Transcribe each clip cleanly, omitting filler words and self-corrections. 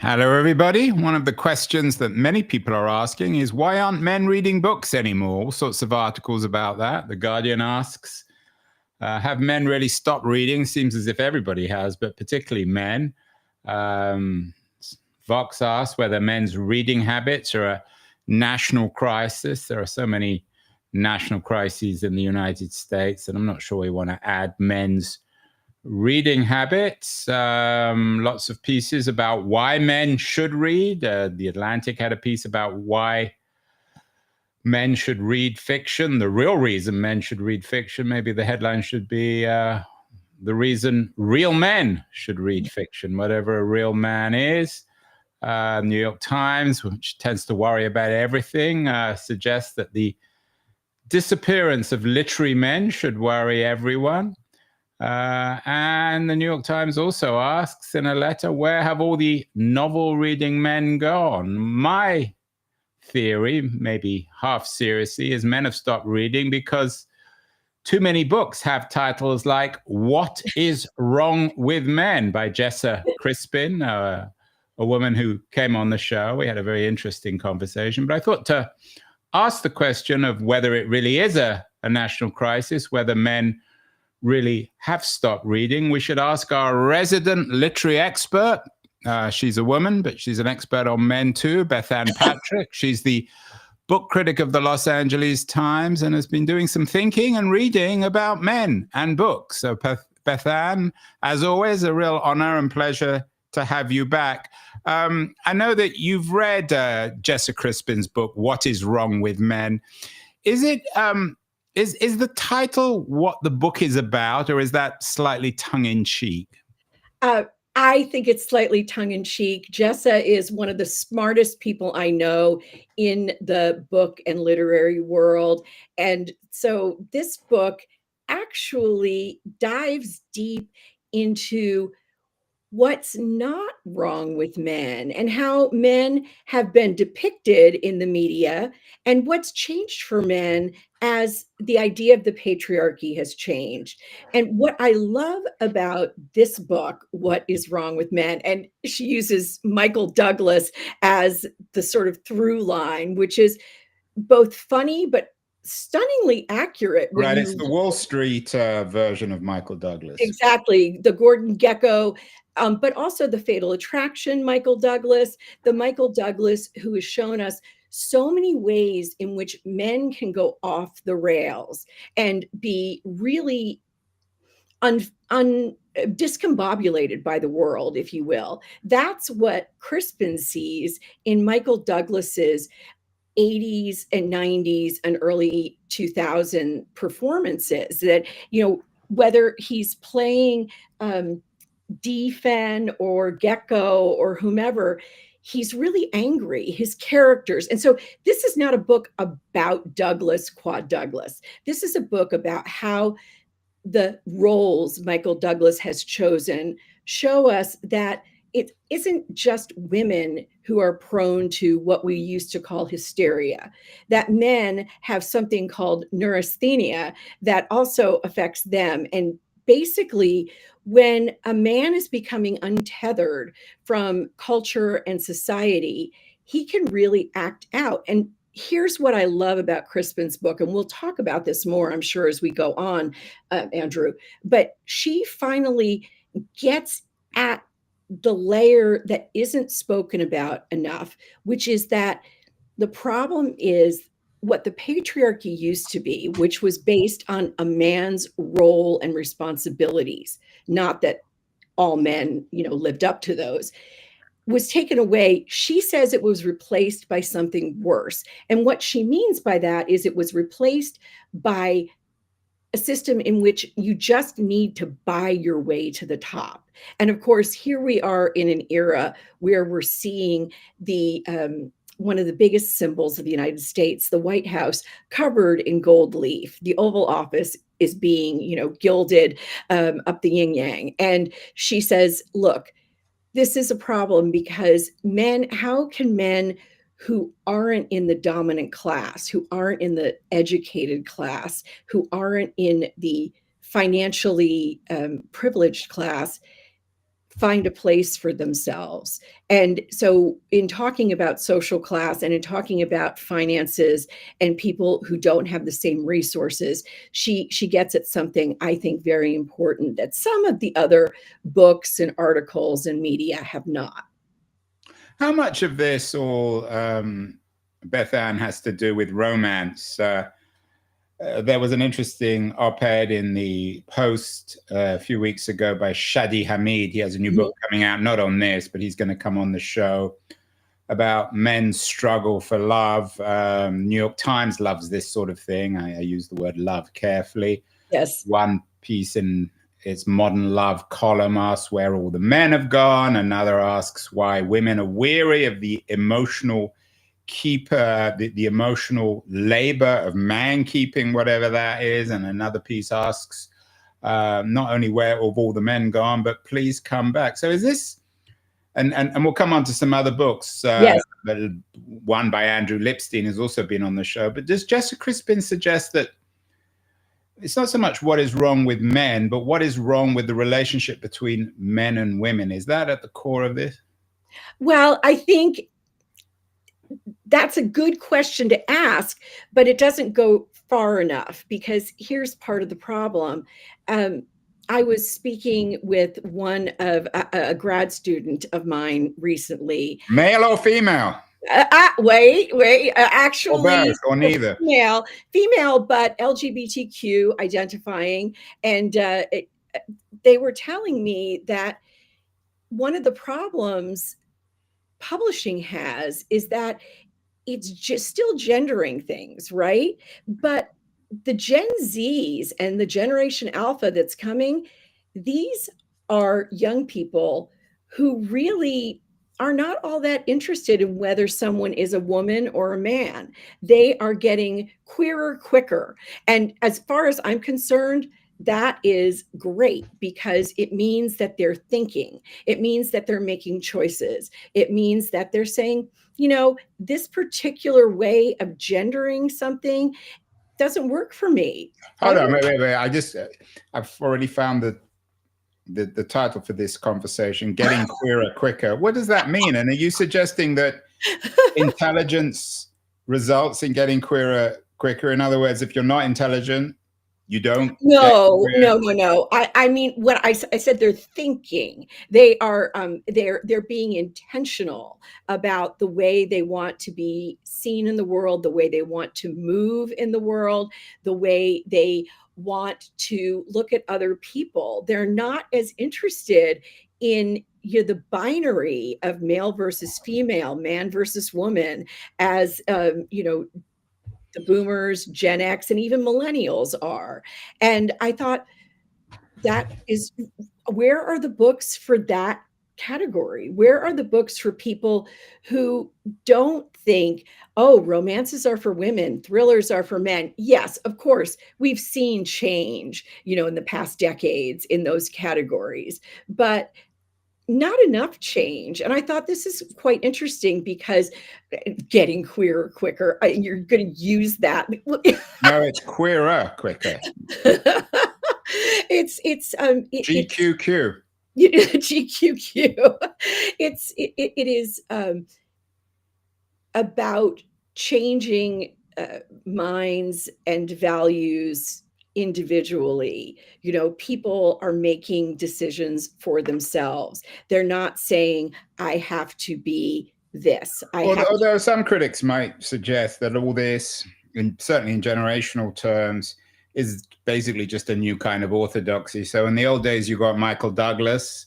Hello, everybody. One of the questions that many people are asking is, why aren't men reading books anymore? All sorts of articles about that. The Guardian asks, have men really stopped reading? Seems as if everybody has, but particularly men. Vox asks whether men's reading habits are a national crisis. There are so many national crises in the United States, and I'm not sure we want to add men's reading habits. Lots of pieces about why men should read. The Atlantic had a piece about why men should read fiction, the real reason men should read fiction. Maybe the headline should be the reason real men should read fiction, whatever a real man is. New York Times, which tends to worry about everything, suggests that the disappearance of literary men should worry everyone. And the New York Times also asks in a letter, where have all the novel reading men gone? My theory, maybe half seriously, is men have stopped reading because too many books have titles like What is Wrong with Men by Jessa Crispin, a woman who came on the show. We had a very interesting conversation, but I thought to ask the question of whether it really is a national crisis, whether men really have stopped reading, we should ask our resident literary expert. She's a woman, but she's an expert on men too, Bethanne Patrick. She's the book critic of the Los Angeles Times and has been doing some thinking and reading about men and books. So Bethanne, as always, a real honor and pleasure to have you back. I know that you've read Jessa Crispin's book, What is Wrong with Men. Is it... Is the title what the book is about, or is that slightly tongue-in-cheek? I think it's slightly tongue-in-cheek. Jessa is one of the smartest people I know in the book and literary world. And so this book actually dives deep into what's not wrong with men and how men have been depicted in the media and what's changed for men as the idea of the patriarchy has changed. And what I love about this book, What is Wrong with Men, and she uses Michael Douglas as the sort of through line, which is both funny but stunningly accurate. Right, it's the Wall Street version of Michael Douglas. Exactly, the Gordon Gekko, but also the Fatal Attraction, Michael Douglas, the Michael Douglas who has shown us so many ways in which men can go off the rails and be really discombobulated by the world, if you will. That's what Crispin sees in Michael Douglas's 80s and 90s and early 2000 performances, that, you know, whether he's playing Defenn or Gecko or whomever, he's really angry, his characters. And so this is not a book about Douglas, Quad Douglas. This is a book about how the roles Michael Douglas has chosen show us that it isn't just women who are prone to what we used to call hysteria, that men have something called neurasthenia that also affects them. And basically, when a man is becoming untethered from culture and society, he can really act out. And here's what I love about Crispin's book, and we'll talk about this more, I'm sure, as we go on, Andrew, but she finally gets at the layer that isn't spoken about enough, which is that the problem is what the patriarchy used to be, which was based on a man's role and responsibilities, not that all men, you know, lived up to those, was taken away. She says it was replaced by something worse. And what she means by that is it was replaced by a system in which you just need to buy your way to the top. And of course, here we are in an era where we're seeing the one of the biggest symbols of the United States, the White House, covered in gold leaf. The Oval Office is being, you know, gilded up the yin yang. And she says, look, this is a problem because men, how can men who aren't in the dominant class, who aren't in the educated class, who aren't in the financially privileged class, find a place for themselves. And so in talking about social class and in talking about finances and people who don't have the same resources, she gets at something I think very important that some of the other books and articles and media have not. How much of this all, Bethanne, has to do with romance? There was an interesting op-ed in the Post a few weeks ago by Shadi Hamid. He has a new book coming out, not on this, but he's going to come on the show, about men's struggle for love. New York Times loves this sort of thing. I use the word love carefully. Yes. One piece in its Modern Love column asks where all the men have gone. Another asks why women are weary of the emotional keeper, the emotional labor of man keeping, whatever that is. And another piece asks not only where have all the men gone, but please come back. So is this, and we'll come on to some other books. Yes. One by Andrew Lipstein has also been on the show. But does Jessica Crispin suggest that it's not so much what is wrong with men, but what is wrong with the relationship between men and women? Is that at the core of this? Well, I think that's a good question to ask, but it doesn't go far enough, because here's part of the problem. I was speaking with one of a grad student of mine recently. Male or female? Wait, actually, or both, or neither. Female, but LGBTQ identifying. And they were telling me that one of the problems publishing has is that it's just still gendering things, right? But the Gen Zs and the Generation Alpha that's coming, these are young people who really are not all that interested in whether someone is a woman or a man. They are getting queerer quicker. And as far as I'm concerned, that is great, because it means that they're thinking. It means that they're making choices. It means that they're saying, you know, this particular way of gendering something doesn't work for me. Hold on, wait. I've already found the title for this conversation, Getting Queerer Quicker. What does that mean? And are you suggesting that intelligence results in getting queerer quicker? In other words, if you're not intelligent, you don't? No. I mean, what I said, they're thinking. They are they're being intentional about the way they want to be seen in the world, the way they want to move in the world, the way they want to look at other people. They're not as interested in the binary of male versus female, man versus woman, as the boomers, Gen X, and even millennials are. And I thought, that is, where are the books for that category? Where are the books for people who don't think, oh, romances are for women, thrillers are for men? Yes, of course, we've seen change, in the past decades in those categories, but not enough change. And I thought this is quite interesting, because getting queerer quicker, you're going to use that. No, it's queerer quicker. It's GQQ. GQQ. It is about changing minds and values individually. People are making decisions for themselves. They're not saying, I have to be this. Although some critics might suggest that all this, certainly in generational terms, is basically just a new kind of orthodoxy. So in the old days, you got Michael Douglas,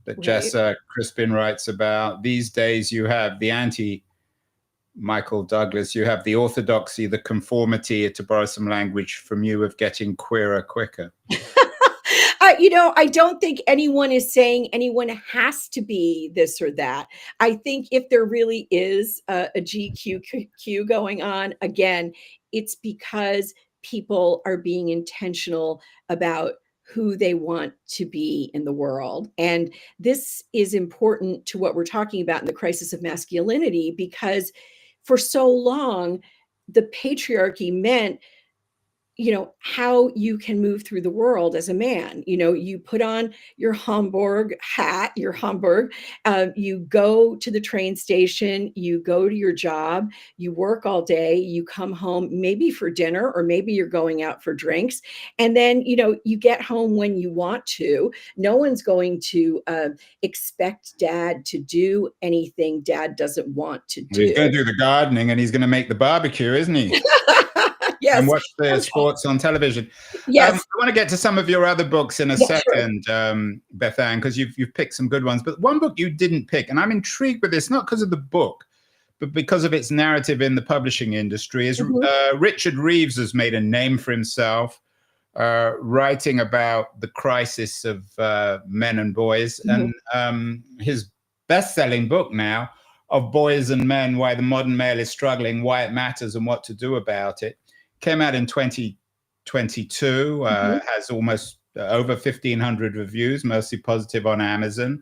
that right. Jessa Crispin writes about. These days, you have the anti-Michael Douglas. You have the orthodoxy, the conformity, to borrow some language from you, of getting queerer quicker. I don't think anyone is saying anyone has to be this or that. I think if there really is a GQQ going on, again, it's because people are being intentional about who they want to be in the world. And this is important to what we're talking about in the crisis of masculinity, because for so long, the patriarchy meant, how you can move through the world as a man. You put on your Hamburg hat, you go to the train station, you go to your job, you work all day, you come home maybe for dinner, or maybe you're going out for drinks, and then you get home when you want to. No one's going to expect dad to do anything dad doesn't want to do. He's going to do the gardening, and he's going to make the barbecue, isn't he? Yes. And watch the sports on television. Yes. I want to get to some of your other books in a second, sure. Bethanne, because you've picked some good ones. But one book you didn't pick, and I'm intrigued with this, not because of the book, but because of its narrative in the publishing industry, is Richard Reeves has made a name for himself, writing about the crisis of men and boys. And his best-selling book now, Of Boys and Men, Why the Modern Male is Struggling, Why It Matters, and What to Do About It, came out in 2022, has almost over 1,500 reviews, mostly positive on Amazon.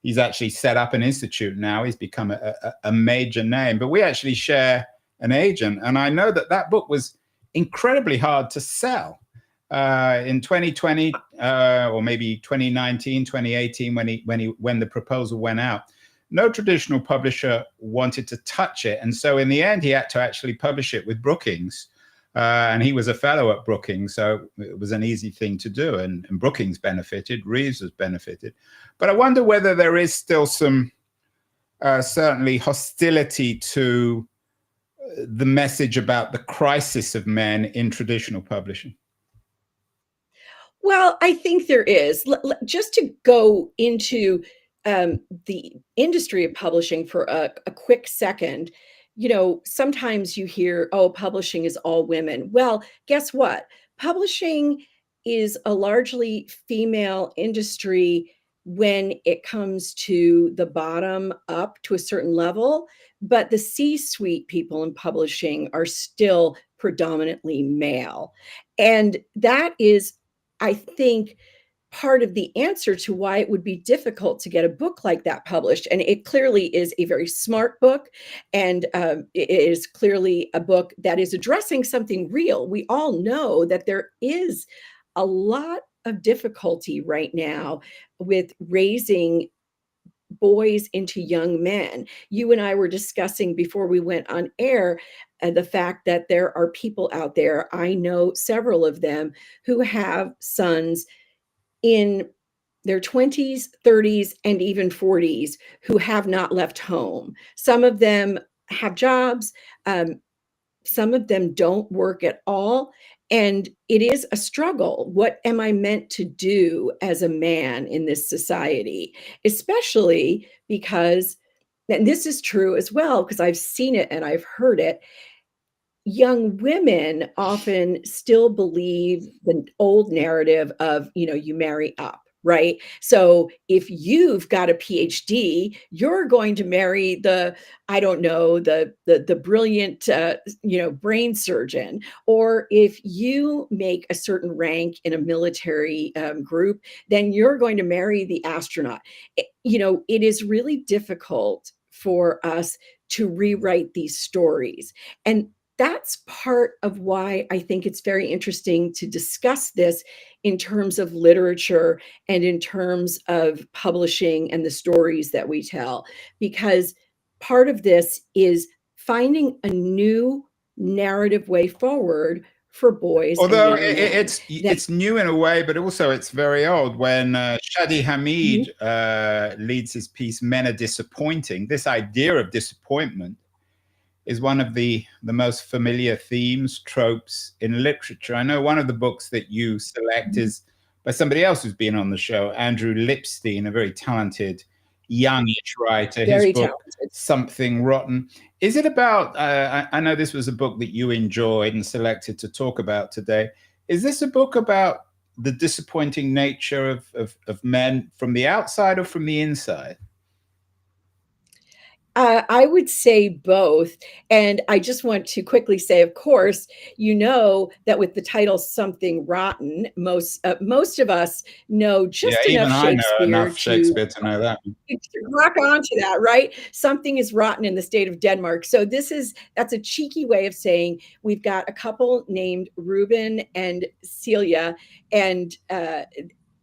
He's actually set up an institute now. He's become a major name. But we actually share an agent. And I know that book was incredibly hard to sell. In 2020, or maybe 2019, 2018, when the proposal went out, no traditional publisher wanted to touch it. And so in the end, he had to actually publish it with Brookings. And he was a fellow at Brookings, so it was an easy thing to do. And Brookings benefited, Reeves has benefited. But I wonder whether there is still some, certainly, hostility to the message about the crisis of men in traditional publishing. Well, I think there is. Just to go into the industry of publishing for a quick second, sometimes you hear, oh, publishing is all women. Well, guess what? Publishing is a largely female industry when it comes to the bottom up to a certain level, but the C-suite people in publishing are still predominantly male. And that is, I think, part of the answer to why it would be difficult to get a book like that published. And it clearly is a very smart book, and it is clearly a book that is addressing something real. We all know that there is a lot of difficulty right now with raising boys into young men. You and I were discussing before we went on air the fact that there are people out there, I know several of them, who have sons in their 20s, 30s, and even 40s who have not left home. Some of them have jobs. Some of them don't work at all. And it is a struggle. What am I meant to do as a man in this society? Especially because, and this is true as well, because I've seen it and I've heard it, young women often still believe the old narrative of, you marry up, right? So if you've got a PhD, you're going to marry the brilliant, brain surgeon. Or if you make a certain rank in a military group, then you're going to marry the astronaut. It is really difficult for us to rewrite these stories. And that's part of why I think it's very interesting to discuss this in terms of literature and in terms of publishing and the stories that we tell, because part of this is finding a new narrative way forward for boys. Although it's new in a way, but also it's very old. When Shadi Hamid leads his piece, Men Are Disappointing, this idea of disappointment is one of the most familiar themes, tropes in literature. I know one of the books that you select is by somebody else who's been on the show, Andrew Lipstein, a very talented youngish writer. His book, Something Rotten. Is it about, I know this was a book that you enjoyed and selected to talk about today. Is this a book about the disappointing nature of men from the outside or from the inside? I would say both. And I just want to quickly say, of course, you know that with the title Something Rotten, most of us know Yeah, just enough even I know Shakespeare enough to Shakespeare to know that. rock onto that, right? Something is rotten in the state of Denmark. So that's a cheeky way of saying we've got a couple named Reuben and Celia, and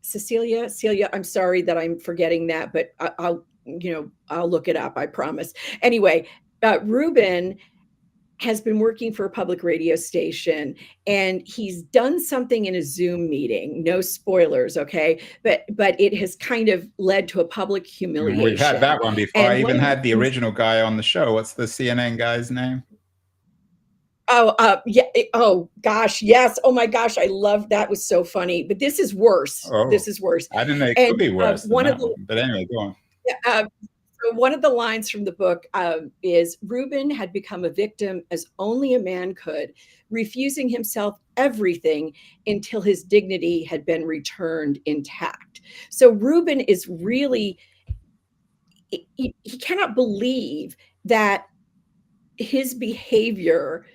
Celia. I'm sorry that I'm forgetting that, but I'll look it up. I promise. Anyway, Reuben has been working for a public radio station, and he's done something in a Zoom meeting. No spoilers, okay? But it has kind of led to a public We've had humiliation. that one before. I And one even of the had the things, original guy on the show. What's the CNN guy's name? yeah, oh gosh, yes. Oh my gosh, I love that. Was so funny. But this is worse. Oh, This is worse. I didn't know it could And be worse than one of that the one. But anyway, go on. uh, so one of the lines from the book is Reuben had become a victim as only a man could, refusing himself everything until his dignity had been returned intact. So Reuben is really, he cannot believe that his behavior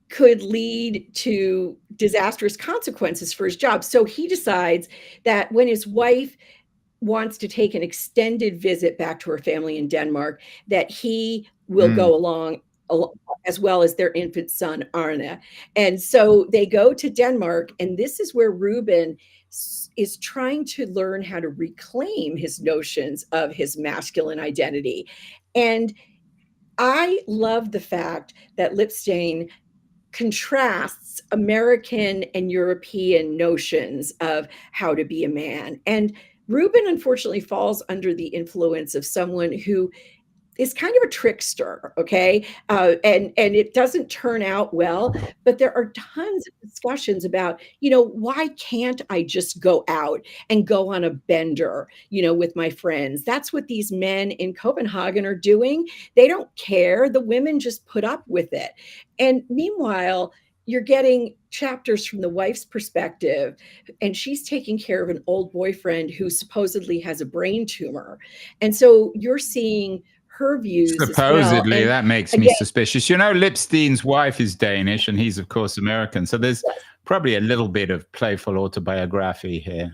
could lead to disastrous consequences for his job. So he decides that when his wife wants to take an extended visit back to her family in Denmark, that he will Mm. go along as well as their infant son, Arne. And so they go to Denmark, and this is where Reuben is trying to learn how to reclaim his notions of his masculine identity. And I love the fact that Lipstein contrasts American and European notions of how to be a man. And Reuben unfortunately falls under the influence of someone who is kind of a trickster, okay? And it doesn't turn out well, but there are tons of discussions about, why can't I just go out and go on a bender, with my friends? That's what these men in Copenhagen are doing. They don't care. The women just put up with it. And meanwhile, you're getting chapters from the wife's perspective, and she's taking care of an old boyfriend who supposedly has a brain tumor. And so you're seeing her views as well. Supposedly, And that makes me again, suspicious. Lipstein's wife is Danish, and he's, of course, American. So there's probably a little bit of playful autobiography here.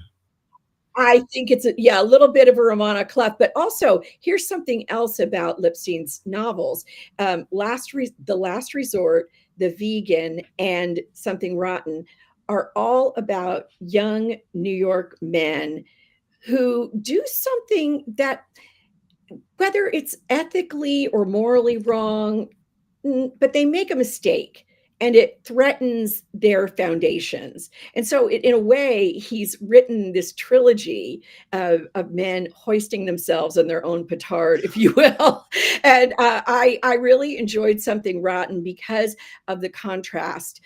I think it's a little bit of a Romana clef, but also here's something else about Lipstein's novels. The Last Resort, The Vegan, and Something Rotten are all about young New York men who do something that, whether it's ethically or morally wrong, but they make a mistake and it threatens their foundations. And so, in a way, he's written this trilogy of men hoisting themselves on their own petard, if you will. And I really enjoyed Something Rotten because of the contrast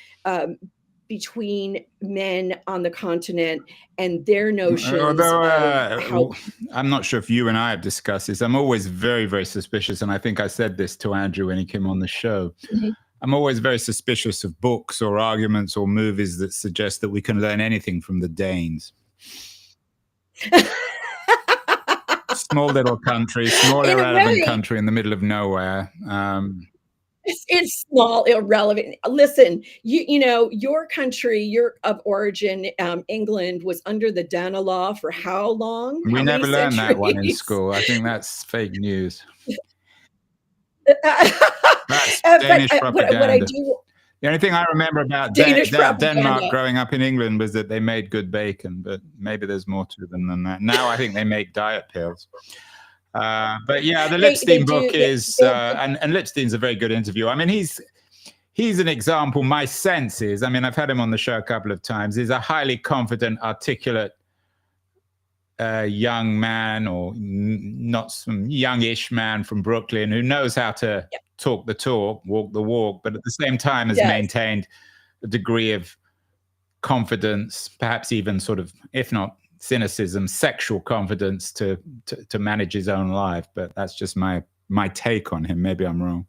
between men on the continent and their notions Although of how. I'm not sure if you and I have discussed this, I'm always very, very suspicious, and I think I said this to Andrew when he came on the show. I'm always very suspicious of books or arguments or movies that suggest that we can learn anything from the Danes. Small little country, small irrelevant country in the middle of nowhere. It's small, irrelevant. Listen, your country, your of origin, England, was under the Danelaw for how long? We How many never learned that one in centuries? school. I think that's fake news. That's But Danish propaganda. what I do. The only thing I remember about Denmark growing up in England was that they made good bacon, but maybe there's more to them than that. Now I think they make diet pills. But yeah, the Lipstein book is, and Lipstein's a very good interview. I mean, he's an example. My sense is, I mean, I've had him on the show a couple of times. He's a highly confident, articulate young man, or not some youngish man from Brooklyn who knows how to talk the talk, walk the walk, but at the same time has maintained a degree of confidence, perhaps even sort of, if not cynicism, sexual confidence to manage his own life. But that's just my take on him. Maybe I'm wrong.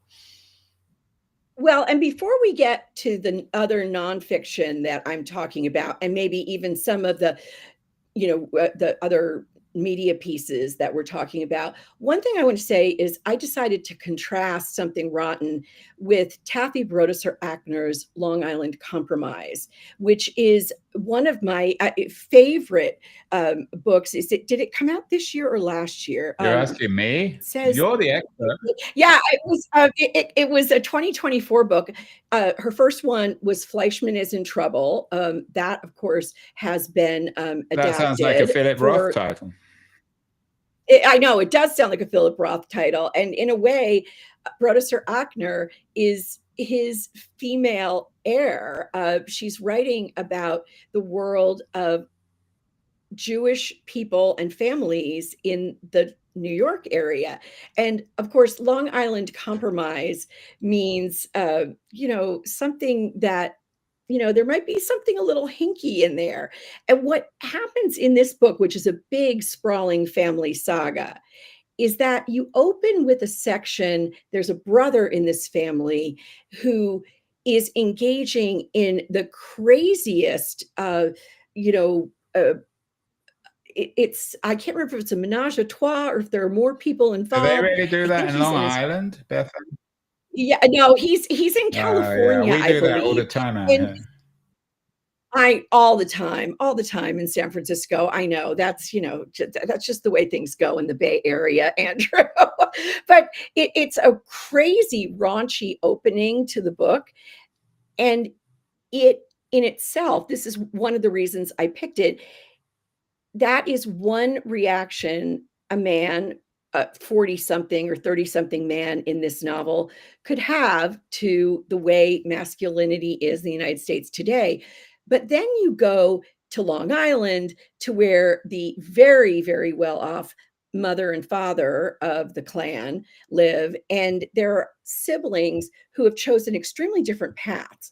Well, and before we get to the other nonfiction that I'm talking about, and maybe even some of the, the other media pieces that we're talking about. One thing I want to say is I decided to contrast Something Rotten with Taffy Brodesser-Akner's Long Island Compromise, which is one of my favorite books. Did it come out this year or last year? You're asking me? Says You're the expert. yeah, it was a 2024 book. Her first one was Fleischman is in Trouble. That, of course, has been adapted. That sounds like a Philip Roth title. I know, it does sound like a Philip Roth title. And in a way, Brodesser-Akner is his female heir. She's writing about the world of Jewish people and families in the New York area. And of course, Long Island Compromise means, something that, there might be something a little hinky in there. And what happens in this book, which is a big, sprawling family saga, is that you open with a section. There's a brother in this family who is engaging in the craziest, it's I can't remember if it's a menage a trois or if there are more people involved. Do they really do that in Long Island, Bethanne? Yeah, no, he's in California. Yeah. We do that all the time out here. All the time in San Francisco. I know that's just the way things go in the Bay Area, Andrew. But it's a crazy raunchy opening to the book, and it in itself, this is one of the reasons I picked it. That is one reaction a man, a 40-something or 30-something man in this novel could have to the way masculinity is in the United States today. But then you go to Long Island, to where the very, very well-off mother and father of the clan live, and there are siblings who have chosen extremely different paths.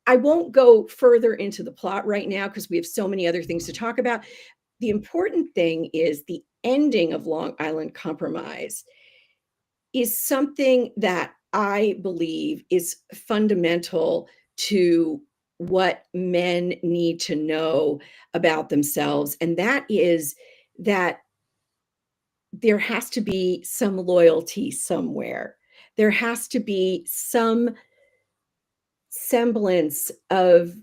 I won't go further into the plot right now because we have so many other things to talk about. The important thing is the ending of Long Island Compromise is something that I believe is fundamental to what men need to know about themselves. And that is that there has to be some loyalty somewhere. There has to be some semblance of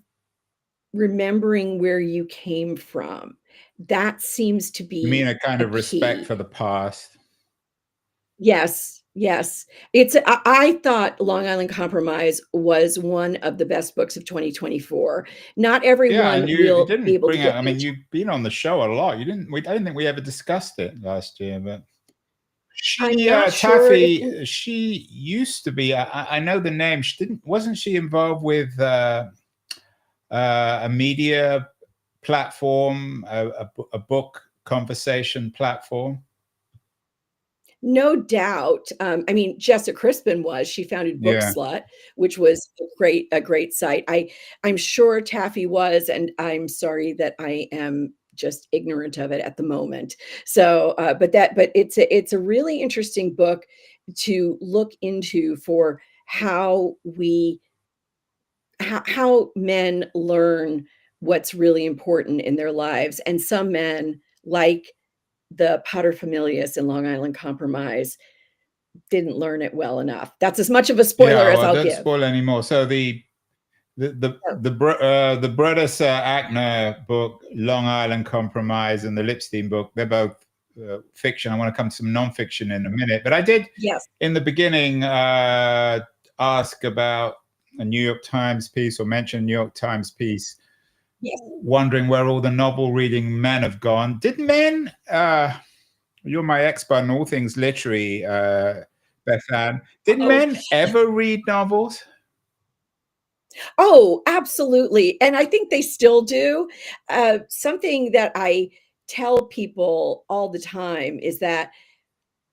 remembering where you came from. That seems to be, you mean a kind of respect for the past? Yes. I thought Long Island Compromise was one of the best books of 2024. Not everyone will be able to get I mean, you've been on the show a lot. I don't think we ever discussed it last year, but Taffy, she used to be. I know the name. Wasn't she involved with a media platform, a book conversation platform? No doubt. I mean, Jessa Crispin she founded Book Slut, which was a great site. I'm sure Taffy was, and I'm sorry that I am just ignorant of it at the moment. So, but it's a really interesting book to look into for how men learn what's really important in their lives. And some men, like the paterfamilias in Long Island Compromise, didn't learn it well enough. That's as much of a spoiler as I'll give. Don't spoil anymore. So the Brodesser-Akner book, Long Island Compromise, and the Lipstein book, they're both fiction. I want to come to some nonfiction in a minute, but I did in the beginning ask about a New York Times piece, or mention New York Times piece. Wondering where all the novel reading men have gone. Did men, you're my expert in all things literary, Bethanne, did men ever read novels? Oh, absolutely. And I think they still do. Something that I tell people all the time is that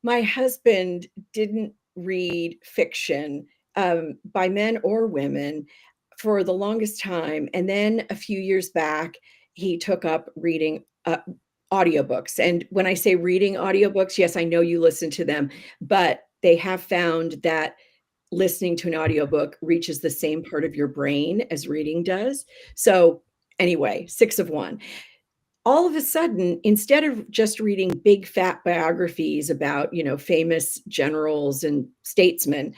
my husband didn't read fiction by men or women for the longest time. And then a few years back, he took up reading audiobooks. And when I say reading audiobooks, yes, I know you listen to them, but they have found that listening to an audiobook reaches the same part of your brain as reading does. So anyway, 6 of 1. all of a sudden, instead of just reading big fat biographies about, famous generals and statesmen,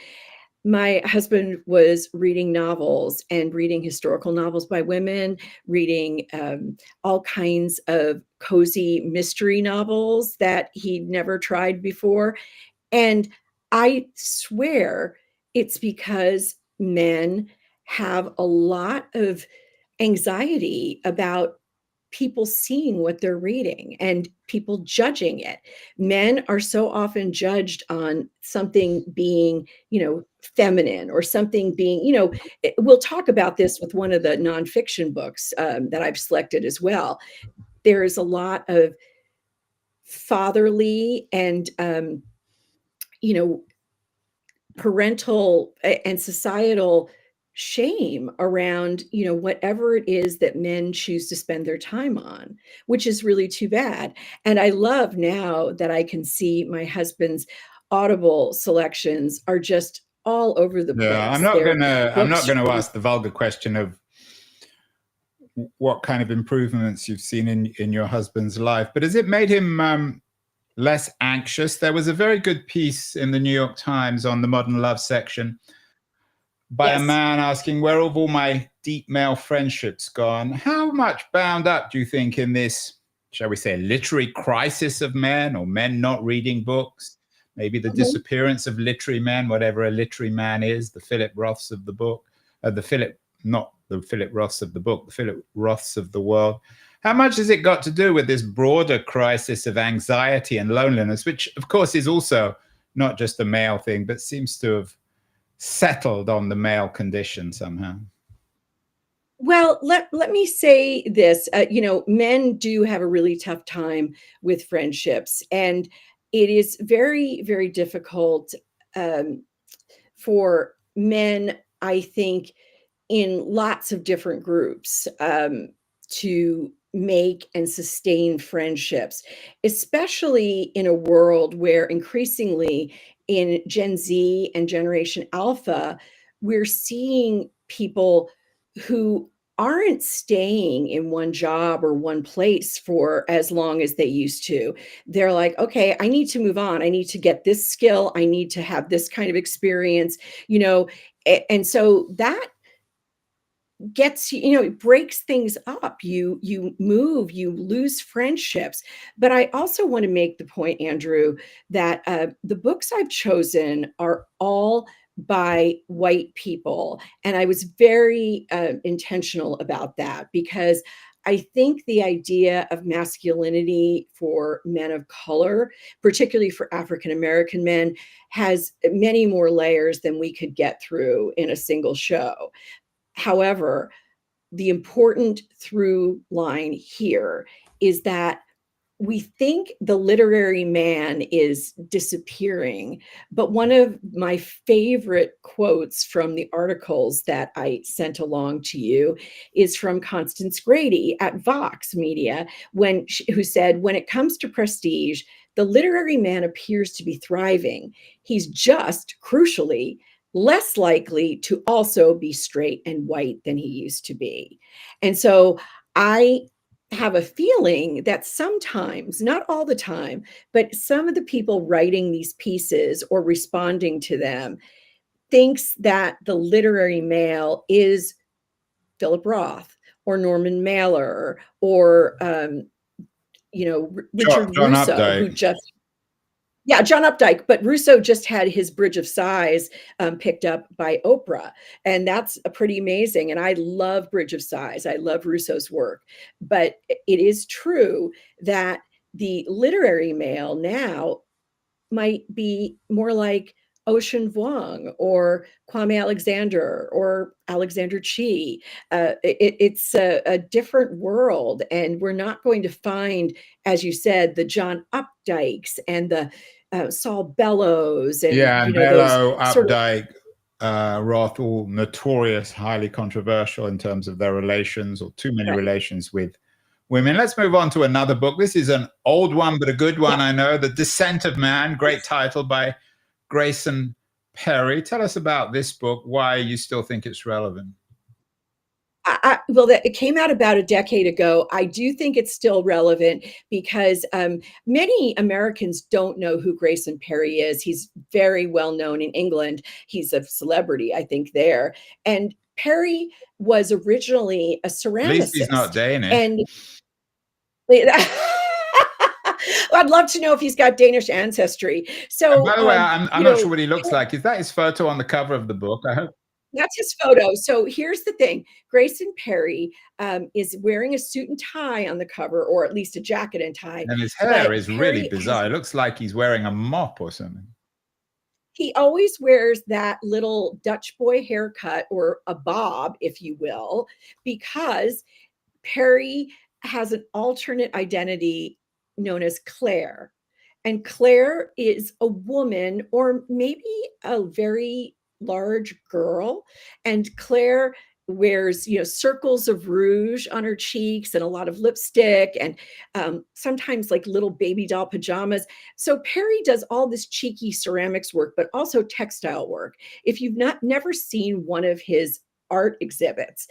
my husband was reading novels and reading historical novels by women, reading all kinds of cozy mystery novels that he'd never tried before. And I swear it's because men have a lot of anxiety about people seeing what they're reading and people judging it. Men are so often judged on something being, feminine, or something being, we'll talk about this with one of the nonfiction books that I've selected as well. There is a lot of fatherly and, parental and societal shame around, whatever it is that men choose to spend their time on, which is really too bad. And I love now that I can see my husband's Audible selections are just all over the Yeah, place. I'm not gonna ask the vulgar question of what kind of improvements you've seen in your husband's life, but has it made him less anxious? There was a very good piece in the New York Times on the modern love section by a man asking, where have all my deep male friendships gone? How much bound up do you think in this, shall we say, literary crisis of men, or men not reading books? Maybe the disappearance of literary men, whatever a literary man is, the Philip Roths of the book, not the Philip Roths of the book, the Philip Roths of the world. How much has it got to do with this broader crisis of anxiety and loneliness, which of course is also not just a male thing, but seems to have settled on the male condition somehow? Well, let me say this, men do have a really tough time with friendships, and it is very, very difficult for men, I think, in lots of different groups to make and sustain friendships, especially in a world where increasingly in Gen Z and Generation Alpha, we're seeing people who aren't staying in one job or one place for as long as they used to. They're like, okay, I need to move on. I need to get this skill. I need to have this kind of experience, and so that gets, it breaks things up. You move, you lose friendships. But I also want to make the point, Andrew, that the books I've chosen are all by white people, and I was very intentional about that, because I think the idea of masculinity for men of color, particularly for African American men, has many more layers than we could get through in a single show. However, the important through line here is that we think the literary man is disappearing, but one of my favorite quotes from the articles that I sent along to you is from Constance Grady at Vox Media, who said, when it comes to prestige, the literary man appears to be thriving. He's just, crucially, less likely to also be straight and white than he used to be. And so I have a feeling that sometimes, not all the time, but some of the people writing these pieces or responding to them thinks that the literary male is Philip Roth or Norman Mailer or Richard John Russo, Updike. who just John Updike, but Russo just had his Bridge of Sighs picked up by Oprah, and that's pretty amazing. And I love Bridge of Sighs. I love Russo's work, but it is true that the literary male now might be more like Ocean Vuong or Kwame Alexander or Alexander Chi. It's a different world, and we're not going to find, as you said, the John Updikes and the Saul Bellows and Bellow, those sort of. Updike, Roth, all notorious, highly controversial in terms of their relations, or too many relations with women. Let's move on to another book. This is an old one, but a good one, I know. The Descent of Man, great title by Grayson Perry. Tell us about this book, why you still think it's relevant. Well, it came out about a decade ago. I do think it's still relevant because many Americans don't know who Grayson Perry is. He's very well known in England. He's a celebrity, I think, there. And Perry was originally a At least he's not ceramicist. Danish. And I'd love to know if he's got Danish ancestry. And So, by the way, I'm you not sure know, what he looks like. Is that his photo on the cover of the book? I hope. that's his photo. So here's the thing. Grayson Perry is wearing a suit and tie on the cover, or at least a jacket and tie. And his hair But is really Perry bizarre. It looks like he's wearing a mop or something. he always wears that little Dutch boy haircut, or a bob, if you will, because Perry has an alternate identity known as Claire. And Claire is a woman, or maybe a very large girl. And Claire wears, circles of rouge on her cheeks and a lot of lipstick, and sometimes like little baby doll pajamas. So Perry does all this cheeky ceramics work, but also textile work. If you've never seen one of his art exhibits,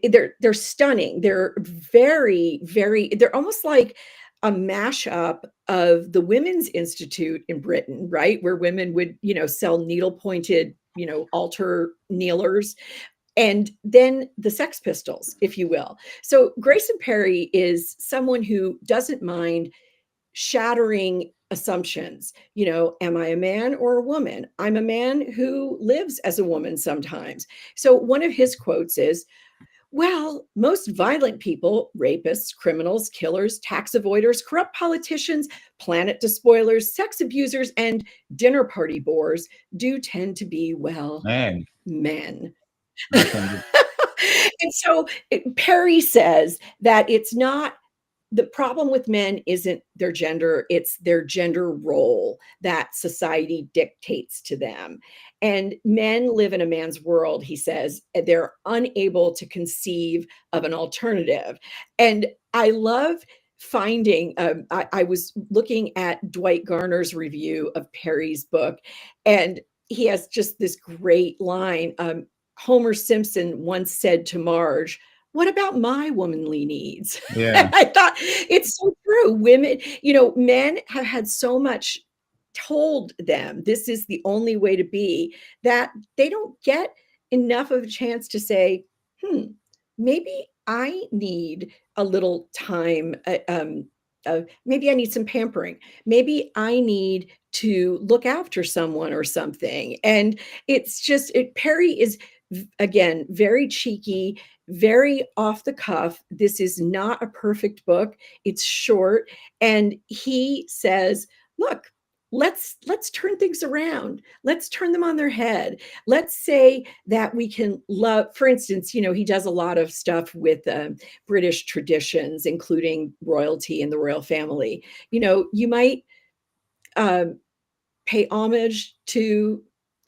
they're stunning. They're very, very, they're almost like a mashup of the Women's Institute in Britain, right? Where women would, sell needle pointed, altar kneelers, and then the Sex Pistols, if you will. So Grayson Perry is someone who doesn't mind shattering assumptions. Am I a man or a woman? I'm a man who lives as a woman sometimes. So one of his quotes is, well, most violent people, rapists, criminals, killers, tax avoiders, corrupt politicians, planet despoilers, sex abusers, and dinner party bores do tend to be, well, Man. men. Okay. And so Perry says that it's not, the problem with men isn't their gender, it's their gender role that society dictates to them. And men live in a man's world, he says, and they're unable to conceive of an alternative. And I love finding, I was looking at Dwight Garner's review of Perry's book, and he has just this great line. Homer Simpson once said to Marge, what about my womanly needs? Yeah. I thought it's so true. Women, men have had so much told them this is the only way to be, that they don't get enough of a chance to say, maybe I need a little time. Maybe I need some pampering. Maybe I need to look after someone or something. And it's just, Perry is, again, very cheeky, very off the cuff. This is not a perfect book. It's short. And he says, look, let's turn things around. Let's turn them on their head. Let's say that we can love, for instance, he does a lot of stuff with British traditions, including royalty and the royal family. You might pay homage to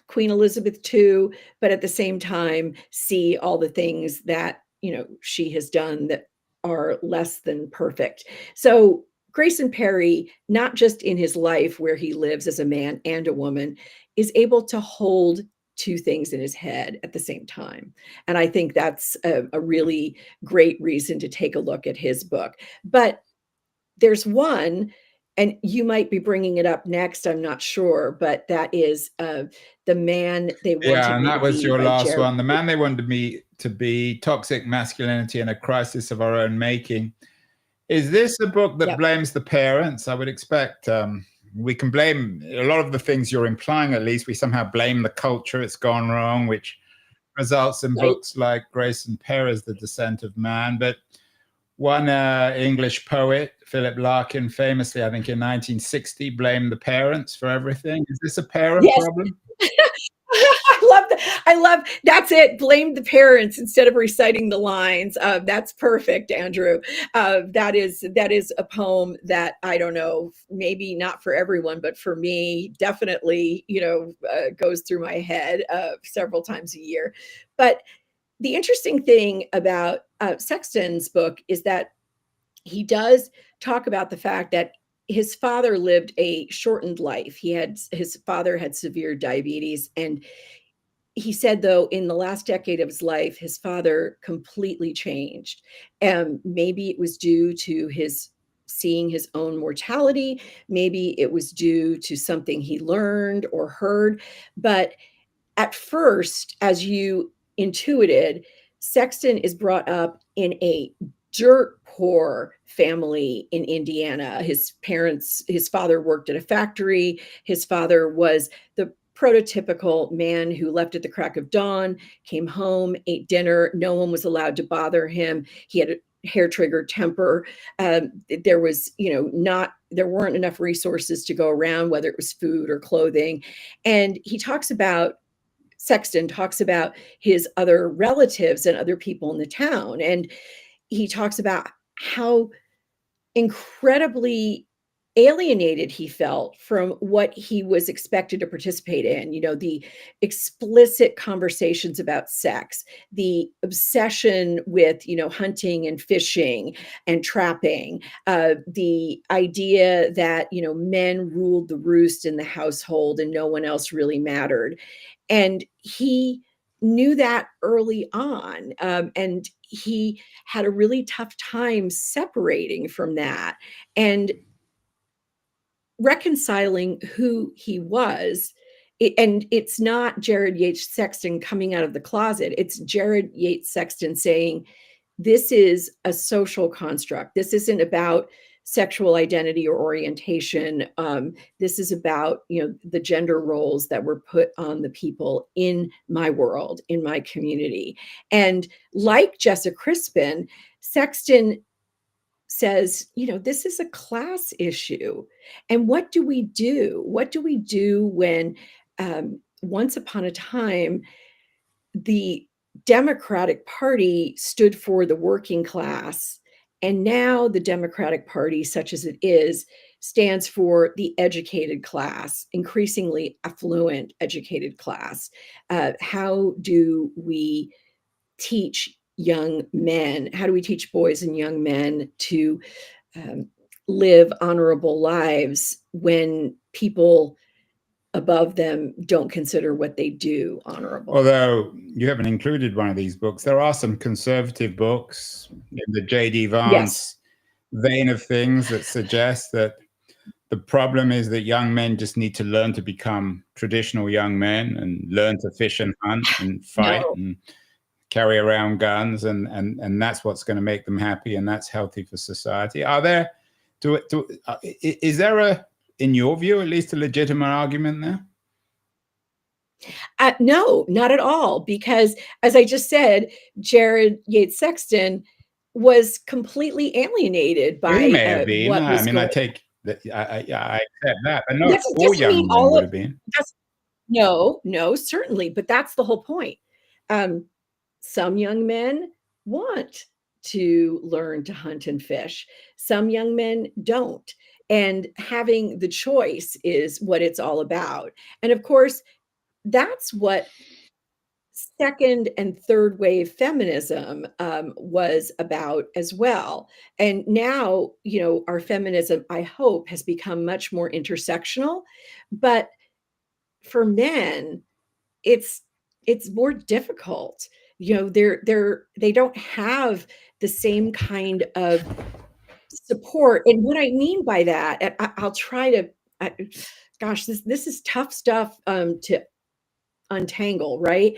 Queen Elizabeth II, but at the same time, see all the things that, she has done that are less than perfect. So Grayson Perry, not just in his life where he lives as a man and a woman, is able to hold two things in his head at the same time. And I think that's a really great reason to take a look at his book. But there's one, and you might be bringing it up next, I'm not sure, but that is The Man They Wanted Yeah, and Me that to was Be your by last Jerry. one. The Man They Wanted Me to Be, Toxic Masculinity and a Crisis of Our Own Making. Is this a book that blames the parents? I would expect we can blame a lot of the things you're implying, at least. We somehow blame the culture, it's gone wrong, which results in books like Grayson Perry's The Descent of Man. But one English poet, Philip Larkin, famously, I think in 1960, blamed the parents for everything. Is this a parent problem? I love that's it. Blame the parents instead of reciting the lines. That's perfect, Andrew. That is a poem that, I don't know, maybe not for everyone, but for me, definitely, goes through my head several times a year. But the interesting thing about Sexton's book is that he does talk about the fact that his father lived a shortened life. His father had severe diabetes, and he said, though, in the last decade of his life, his father completely changed. And maybe it was due to his seeing his own mortality. Maybe it was due to something he learned or heard. But at first, as you intuited, Sexton is brought up in a dirt poor family in Indiana. His father worked at a factory. His father was the prototypical man who left at the crack of dawn, came home, ate dinner. No one was allowed to bother him. He had a hair trigger temper. There was, there weren't enough resources to go around, whether it was food or clothing. And Sexton talks about his other relatives and other people in the town. And he talks about how incredibly alienated he felt from what he was expected to participate in. The explicit conversations about sex, the obsession with, hunting and fishing and trapping, the idea that, men ruled the roost in the household and no one else really mattered. And he knew that early on. And he had a really tough time separating from that and reconciling who he was. And it's not Jared Yates Sexton coming out of the closet. It's Jared Yates Sexton saying, this is a social construct. This isn't about sexual identity or orientation. This is about, the gender roles that were put on the people in my world, in my community. And like Jessa Crispin, Sexton says, this is a class issue. And what do we do? What do we do when once upon a time, the Democratic Party stood for the working class, and now the Democratic Party, such as it is, stands for the educated class, increasingly affluent educated class. How do we teach young men? How do we teach boys and young men to live honorable lives when people above them don't consider what they do honorable? Although you haven't included one of these books, there are some conservative books in the J.D. Vance vein of things that suggest that the problem is that young men just need to learn to become traditional young men and learn to fish and hunt and fight and carry around guns, and that's what's going to make them happy, and that's healthy for society. Is there in your view, at least, a legitimate argument there? No, not at all. Because as I just said, Jared Yates Sexton was completely alienated by He may have been. what was I take that. I accept that, but not That all doesn't young mean men would have been. No, certainly. But that's the whole point. Some young men want to learn to hunt and fish. Some young men don't. And having the choice is what it's all about. And of course, that's what second and third wave feminism was about as well. And now, our feminism, I hope, has become much more intersectional. But for men, it's more difficult. They don't have the same kind of support. And what I mean by that, and I'll try to, gosh, this is tough stuff to untangle, right?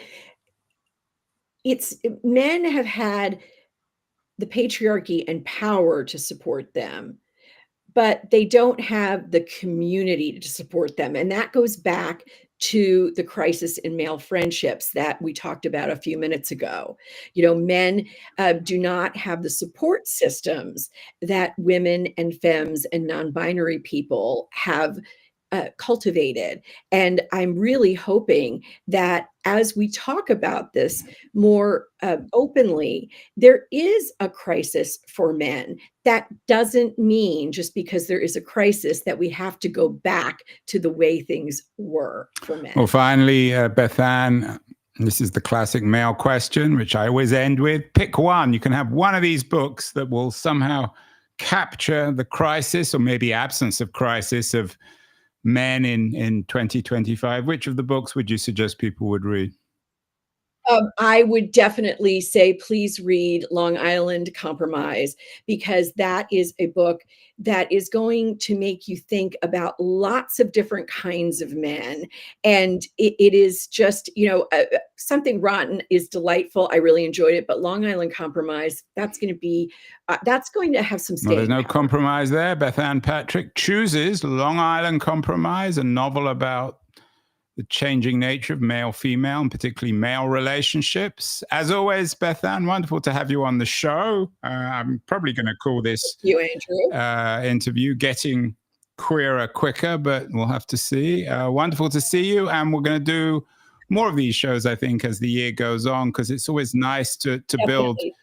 Men have had the patriarchy and power to support them, but they don't have the community to support them. And that goes back to the crisis in male friendships that we talked about a few minutes ago. Men do not have the support systems that women and femmes and non-binary people have cultivated. And I'm really hoping that as we talk about this more openly, there is a crisis for men. That doesn't mean just because there is a crisis that we have to go back to the way things were for men. Well, finally, Bethanne, this is the classic male question, which I always end with. Pick one. You can have one of these books that will somehow capture the crisis or maybe absence of crisis of men in 2025. Which of the books would you suggest people would read? I would definitely say please read Long Island Compromise, because that is a book that is going to make you think about lots of different kinds of men. And it is just, Something Rotten is delightful. I really enjoyed it, but Long Island Compromise, that's going to have some Well, there's staying no power. compromise there. Bethanne Patrick chooses Long Island Compromise, a novel about the changing nature of male-female, and particularly male relationships. As always, Bethanne, wonderful to have you on the show. I'm probably going to call this You, Andrew. interview Getting Queerer Quicker, but we'll have to see. Wonderful to see you, and we're going to do more of these shows, I think, as the year goes on, because it's always nice to build Definitely.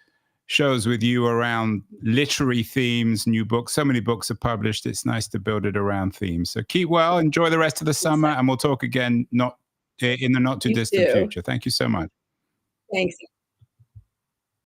shows with you around literary themes, new books. So many books are published. It's nice to build it around themes. So keep well, enjoy the rest of the summer, and we'll talk again in the not too You distant too. future. Thank you so much. Thanks.